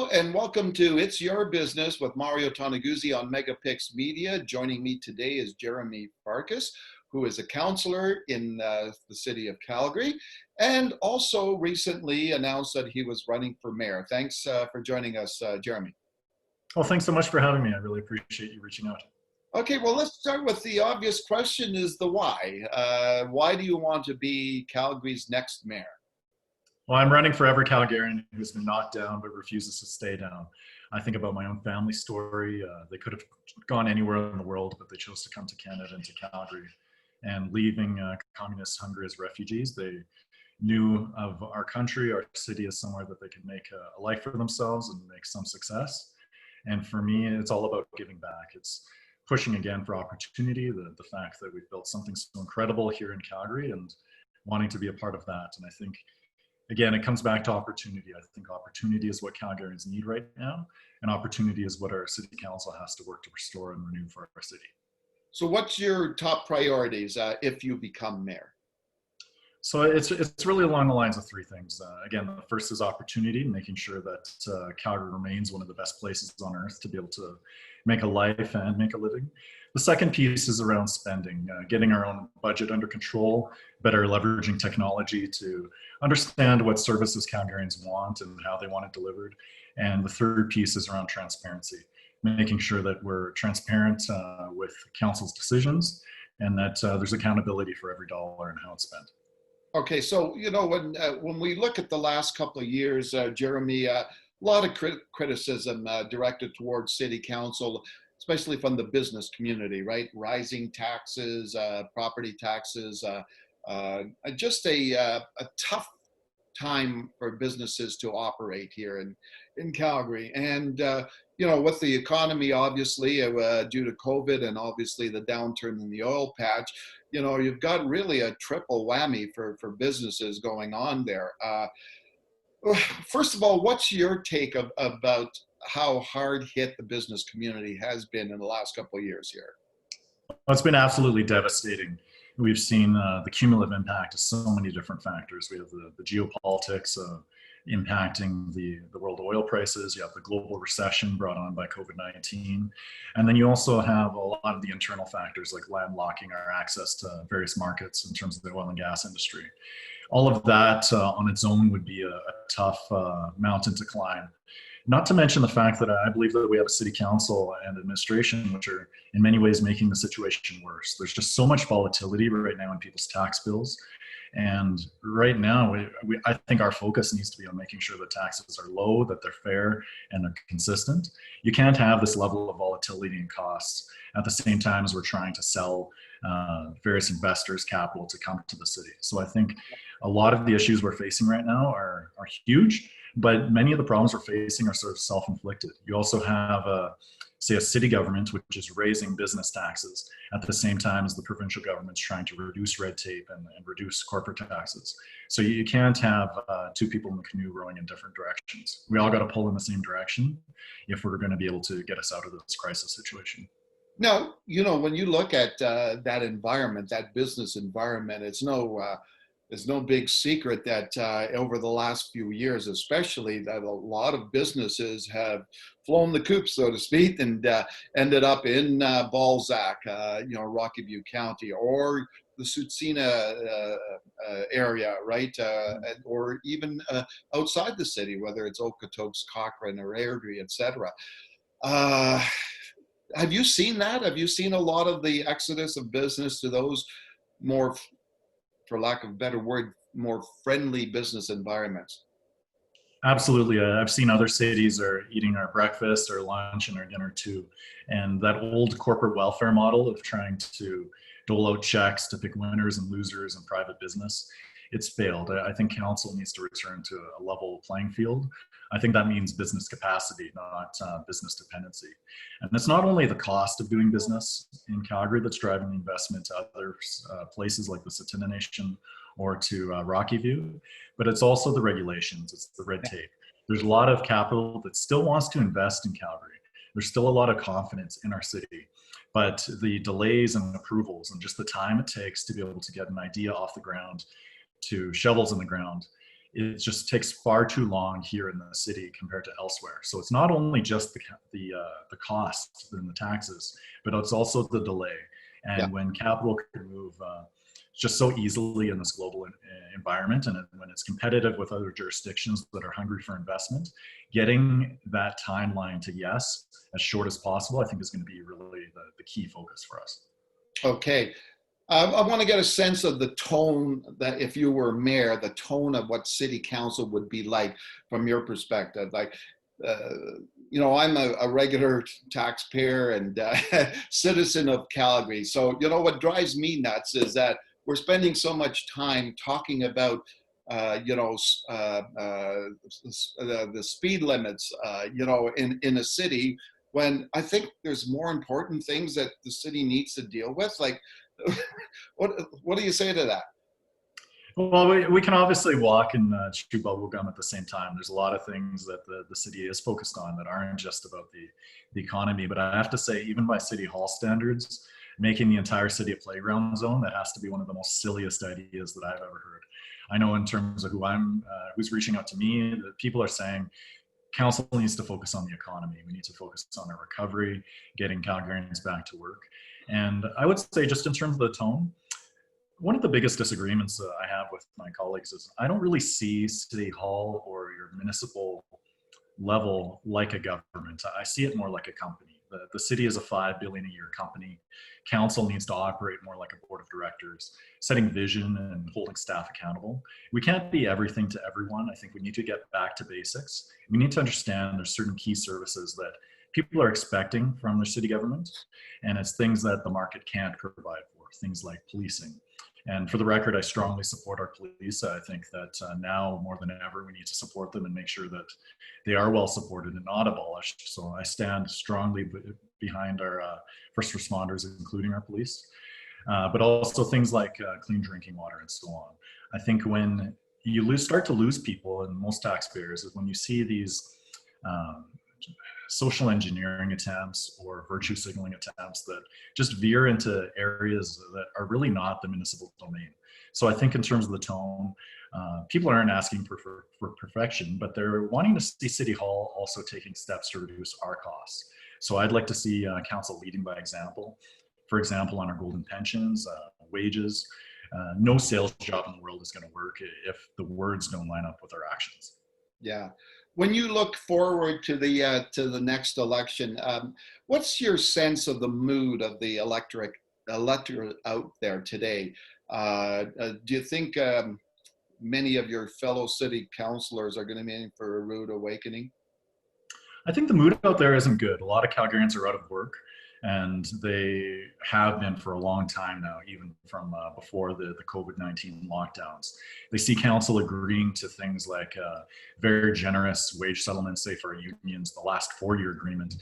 Hello and welcome to It's Your Business with Mario Toneguzzi on Megapix Media. Joining me today is Jeromy Farkas, who is a councillor in the city of Calgary and also recently announced that he was running for mayor. Thanks for joining us, Jeromy. Well, thanks so much for having me. I really appreciate you reaching out. Okay, well, let's start with the obvious question is the why. Why do you want to be Calgary's next mayor? Well, I'm running for every Calgarian who's been knocked down but refuses to stay down. I think about my own family story. They could have gone anywhere in the world, but they chose to come to Canada and to Calgary. And leaving communist Hungary as refugees, they knew of our country, our city as somewhere that they could make a life for themselves and make some success. And for me, it's all about giving back. It's pushing again for opportunity, the fact that we've built something so incredible here in Calgary and wanting to be a part of that. And I think, again, it comes back to opportunity. I think opportunity is what Calgarians need right now, and opportunity is what our city council has to work to restore and renew for our city. So what's your top priorities if you become mayor? So it's really along the lines of three things. Again, the first is opportunity, making sure that Calgary remains one of the best places on earth to be able to make a life and make a living. The second piece is around spending, getting our own budget under control, better leveraging technology to understand what services Calgarians want and how they want it delivered. And the third piece is around transparency, making sure that we're transparent with council's decisions and that there's accountability for every dollar and how it's spent. Okay, so when we look at the last couple of years, Jeromy, a lot of criticism directed towards city council, especially from the business community, right? Rising taxes, property taxes, just a tough time for businesses to operate here in Calgary. And with the economy, obviously, due to COVID and obviously the downturn in the oil patch, you've got really a triple whammy for businesses going on there. First of all, what's your take about how hard hit the business community has been in the last couple of years here? Well, it's been absolutely devastating. We've seen the cumulative impact of so many different factors. We have the geopolitics impacting the world oil prices. You have the global recession brought on by COVID-19. And then you also have a lot of the internal factors like landlocking our access to various markets in terms of the oil and gas industry. All of that on its own would be a tough mountain to climb. Not to mention the fact that I believe that we have a city council and administration which are in many ways making the situation worse. There's just so much volatility right now in people's tax bills. And right now, I think our focus needs to be on making sure that taxes are low, that they're fair, and they're consistent. You can't have this level of volatility and costs at the same time as we're trying to sell various investors capital to come to the city. So I think a lot of the issues we're facing right now are huge, but many of the problems we're facing are sort of self-inflicted. You also have say a city government which is raising business taxes at the same time as the provincial government's trying to reduce red tape and reduce corporate taxes. So you can't have two people in the canoe rowing in different directions. We all got to pull in the same direction if we're going to be able to get us out of this crisis situation. Now, when you look at that environment, that business environment, it's no big secret that over the last few years, especially, that a lot of businesses have flown the coop, so to speak, and ended up in Balzac, Rocky View County, or the Tsutsina area, right? Or even outside the city, whether it's Okotoks, Cochrane, or Airdrie, etc. Have you seen that? Have you seen a lot of the exodus of business to those more, for lack of a better word, more friendly business environments? Absolutely. I've seen other cities are eating our breakfast, our lunch, and our dinner too. And that old corporate welfare model of trying to dole out checks to pick winners and losers in private business, it's failed. I think council needs to return to a level playing field. I think that means business capacity, not business dependency. And it's not only the cost of doing business in Calgary that's driving the investment to other places like the Tsuut'ina Nation or to Rocky View, but it's also the regulations, it's the red tape. There's a lot of capital that still wants to invest in Calgary. There's still a lot of confidence in our city, but the delays and approvals and just the time it takes to be able to get an idea off the ground to shovels in the ground it just takes far too long here in the city compared to elsewhere. So it's not only just the cost and the taxes, but it's also the delay. Yeah. And when capital can move just so easily in this global environment, and when it's competitive with other jurisdictions that are hungry for investment, getting that timeline to yes as short as possible, I think is going to be really the key focus for us. Okay. I want to get a sense of the tone that if you were mayor, the tone of what city council would be like from your perspective. Like, I'm a regular taxpayer and citizen of Calgary. So, what drives me nuts is that we're spending so much time talking about, the speed limits, in a city, when I think there's more important things that the city needs to deal with. Like, what do you say to that? Well, we can obviously walk and chew bubble gum at the same time. There's a lot of things that the city is focused on that aren't just about the economy. But I have to say, even by City Hall standards, making the entire city a playground zone, that has to be one of the most silliest ideas that I've ever heard. I know in terms of who's reaching out to me, that people are saying, council needs to focus on the economy. We need to focus on our recovery, getting Calgarians back to work. And I would say, just in terms of the tone, one of the biggest disagreements I have with my colleagues is I don't really see City Hall or your municipal level like a government. I see it more like a company. The city is a $5 billion a year company. Council needs to operate more like a board of directors, setting vision and holding staff accountable. We can't be everything to everyone. I think we need to get back to basics. We need to understand there's certain key services that people are expecting from their city government, and it's things that the market can't provide for, things like policing. And for the record, I strongly support our police. I think that now more than ever, we need to support them and make sure that they are well supported and not abolished. So I stand strongly behind our first responders, including our police, but also things like clean drinking water and so on. I think when you start to lose people, and most taxpayers, is when you see these social engineering attempts or virtue signaling attempts that just veer into areas that are really not the municipal domain. So I think in terms of the tone, people aren't asking for perfection, but they're wanting to see City Hall also taking steps to reduce our costs. So I'd like to see council leading by example. For example, on our golden pensions, wages, no sales job in the world is going to work if the words don't line up with our actions. Yeah. When you look forward to the next election, what's your sense of the mood of the electorate out there today? Do you think many of your fellow city councillors are going to be in for a rude awakening? I think the mood out there isn't good. A lot of Calgarians are out of work, and they have been for a long time now, even from before the COVID-19 lockdowns. They see council agreeing to things like very generous wage settlements, say for our unions. The last 4-year agreement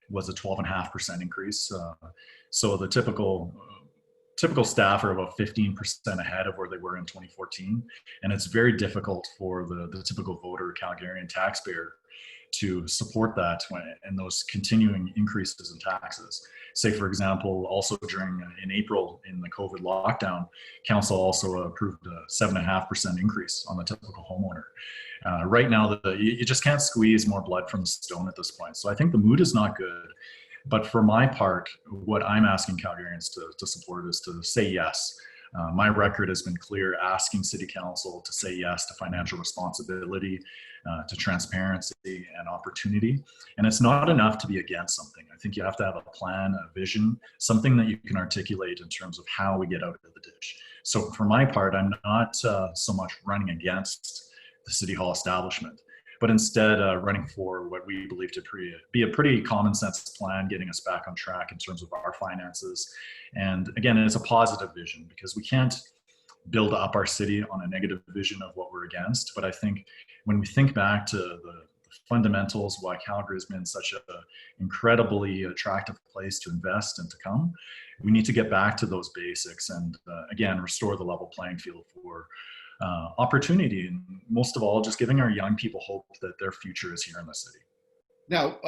was a 12.5% increase. So the typical staff are about 15% ahead of where they were in 2014. And it's very difficult for the typical voter, Calgarian taxpayer, to support that and those continuing increases in taxes. Say, for example, also in April in the COVID lockdown, council also approved a 7.5% increase on the typical homeowner. Right now, you just can't squeeze more blood from the stone at this point. So I think the mood is not good. But for my part, what I'm asking Calgarians to support is to say yes. My record has been clear, asking City Council to say yes to financial responsibility, to transparency and opportunity. And it's not enough to be against something. I think you have to have a plan, a vision, something that you can articulate in terms of how we get out of the ditch. So for my part, I'm not so much running against the City Hall establishment, but instead running for what we believe to be a pretty common sense plan, getting us back on track in terms of our finances. And again, it's a positive vision, because we can't build up our city on a negative vision of what we're against. But I think when we think back to the fundamentals, why Calgary has been such an incredibly attractive place to invest and to come, we need to get back to those basics and again, restore the level playing field for opportunity, and most of all, just giving our young people hope that their future is here in the city. Now,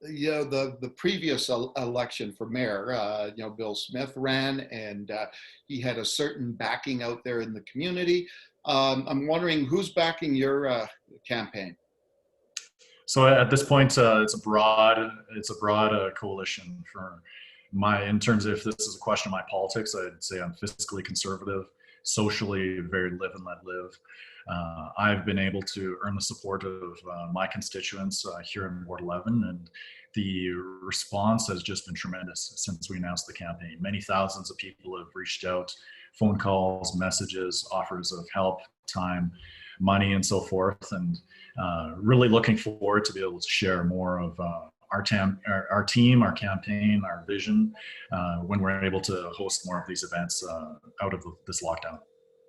the previous election for mayor, Bill Smith ran, and he had a certain backing out there in the community. I'm wondering who's backing your campaign. So at this point, it's a broad coalition for in terms of if this is a question of my politics, I'd say I'm fiscally conservative, socially very live and let live. I've been able to earn the support of my constituents here in Ward 11, and the response has just been tremendous since we announced the campaign. Many thousands of people have reached out, phone calls, messages, offers of help, time, money, and so forth, and really looking forward to be able to share more of our team, our campaign, our vision when we're able to host more of these events out of this lockdown.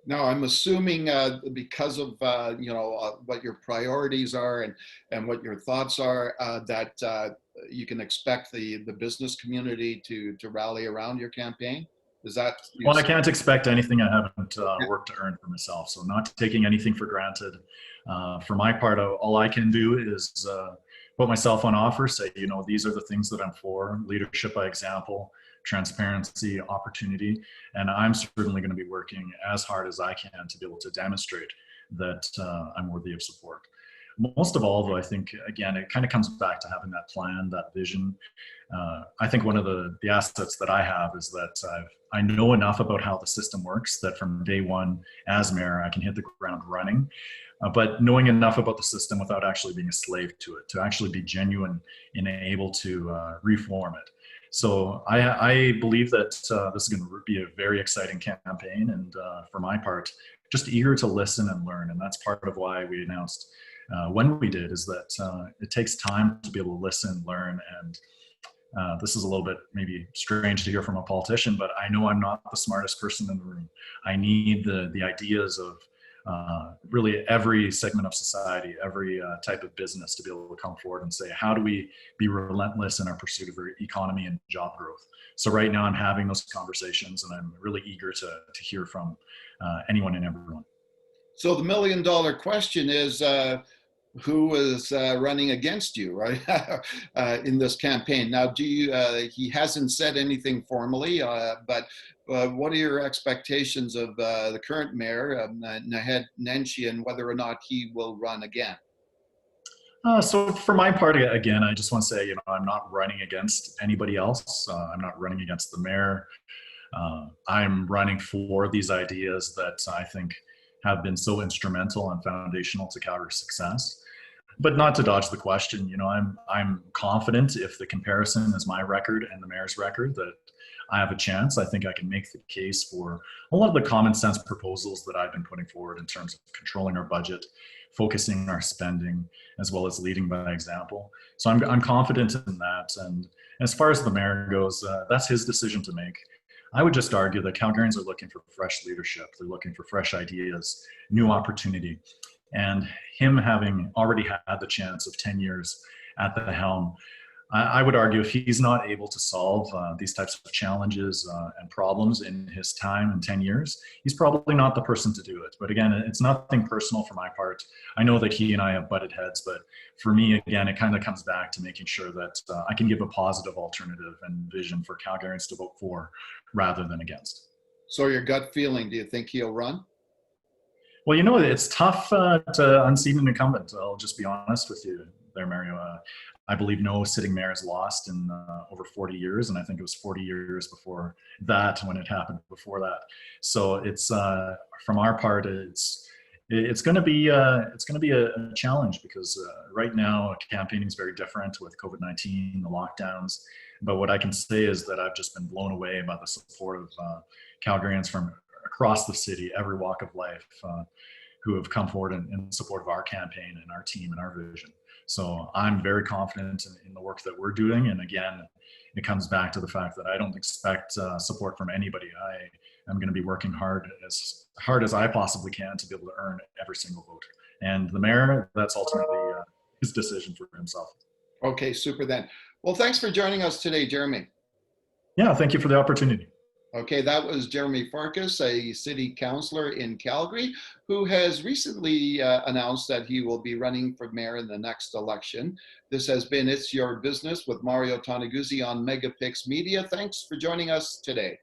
Now, I'm assuming because of what your priorities are and what your thoughts are, that you can expect the business community to rally around your campaign. Is that? Well, I can't expect anything I haven't worked to earn for myself. So not taking anything for granted. For my part, all I can do is put myself on offer, say, these are the things that I'm for: leadership by example, transparency, opportunity. And I'm certainly going to be working as hard as I can to be able to demonstrate that I'm worthy of support. Most of all, though, I think, again, it kind of comes back to having that plan, that vision. I think one of the assets that I have is that I know enough about how the system works that from day one as mayor, I can hit the ground running. But knowing enough about the system without actually being a slave to it, to actually be genuine and able to reform it. So I believe that this is going to be a very exciting campaign. And for my part, just eager to listen and learn. And that's part of why we announced when we did, is that it takes time to be able to listen, learn, and this is a little bit maybe strange to hear from a politician, but I know I'm not the smartest person in the room. I need the ideas of really every segment of society, every type of business to be able to come forward and say, how do we be relentless in our pursuit of economy and job growth? So right now I'm having those conversations, and I'm really eager to hear from anyone and everyone. So the $1 million question is, who is running against you, right, in this campaign? Now, he hasn't said anything formally, but what are your expectations of the current mayor, Naheed Nenshi, and whether or not he will run again? So for my part, again, I just want to say, I'm not running against anybody else. I'm not running against the mayor. I'm running for these ideas that I think have been so instrumental and foundational to Calgary's success. But not to dodge the question, I'm confident if the comparison is my record and the mayor's record that I have a chance. I think I can make the case for a lot of the common sense proposals that I've been putting forward in terms of controlling our budget, focusing our spending, as well as leading by example. So I'm confident in that. And as far as the mayor goes, that's his decision to make. I would just argue that Calgarians are looking for fresh leadership. They're looking for fresh ideas, new opportunity. And him having already had the chance of 10 years at the helm, I would argue if he's not able to solve these types of challenges and problems in his time in 10 years, he's probably not the person to do it. But again, it's nothing personal for my part. I know that he and I have butted heads, but for me, again, it kind of comes back to making sure that I can give a positive alternative and vision for Calgarians to vote for rather than against. So your gut feeling, do you think he'll run? Well, it's tough to unseat an incumbent. I'll just be honest with you there, Mario. I believe no sitting mayor has lost in over 40 years, and I think it was 40 years before that when it happened before that. So it's from our part, it's going to be a challenge because right now campaigning is very different with COVID-19, the lockdowns. But what I can say is that I've just been blown away by the support of Calgarians from across the city, every walk of life, who have come forward in support of our campaign and our team and our vision. So I'm very confident in the work that we're doing. And again, it comes back to the fact that I don't expect support from anybody. I am going to be working hard as I possibly can to be able to earn every single vote. And the mayor, that's ultimately his decision for himself. Okay, super then. Well, thanks for joining us today, Jeromy. Yeah, thank you for the opportunity. Okay, that was Jeromy Farkas, a city councillor in Calgary, who has recently announced that he will be running for mayor in the next election. This has been It's Your Business with Mario Toneguzzi on Megapix Media. Thanks for joining us today.